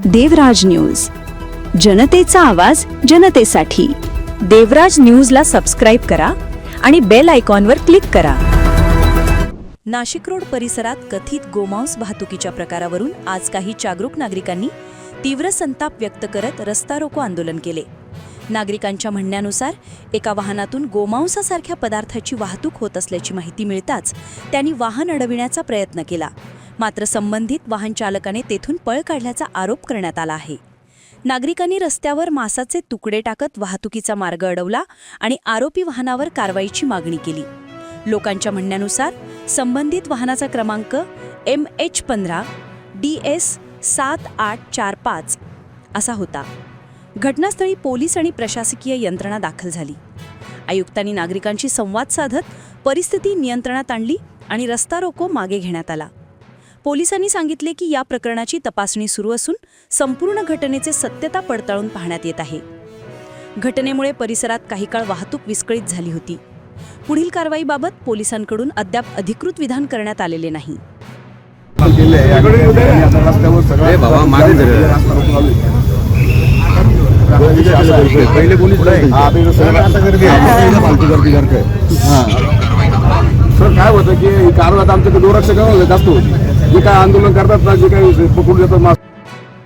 देवराज news, जनतेचा आवाज जनतेसाठी। देवराज न्यूजला सबस्क्राईब करा आणि बेल आयकॉनवर क्लिक करा। नाशिक रोड परिसरात कथित गोमांस वाहतुकीच्या प्रकारावरून आज काही जागरूक नागरिकांनी तीव्र संताप व्यक्त करत रस्ता रोको आंदोलन केले। नागरिकांच्या म्हणण्यानुसार एका वाहनातून गोमांसासारख्या पदार्थाची वाहतूक होत असल्याची माहिती मिळताच त्यांनी वाहन अडविण्याचा प्रयत्न केला, मात्र संबंधित वाहन चालकाने तेथून पळ काढल्याचा आरोप करण्यात आला आहे। नागरिकांनी रस्त्यावर मांसाचे तुकडे टाकत वाहतुकीचा मार्ग अडवला आणि आरोपी वाहनावर कारवाईची मागणी केली। लोकांच्या म्हणण्यानुसार संबंधित वाहनाचा क्रमांक MH15 DS 7845 असा होता। घटनास्थळी पोलीस आणि प्रशासकीय यंत्रणा दाखल झाली। आयुक्तांनी नागरिकांशी संवाद साधत परिस्थिती नियंत्रणात आणली आणि रस्ता रोको मागे घेण्यात आला। पोलिसांनी सांगितले की या प्रकरणाची तपासणी सुरू असून संपूर्ण घटनेचे सत्यता पडताळून पाहण्यात येत आहे। घटनेमुळे परिसरात काही काळ वाहतूक विस्कळीत झाली होती। पुढील कारवाईबाबत पोलिसांकडून अद्याप अधिकृत विधान करण्यात आलेले नाही। पहिले पोलीस सर काय होतं की कारवाई आमच्याकडे दुर्लक्ष जास्त होती। जे काय आंदोलन करतात ना, जे काही पकडून देतात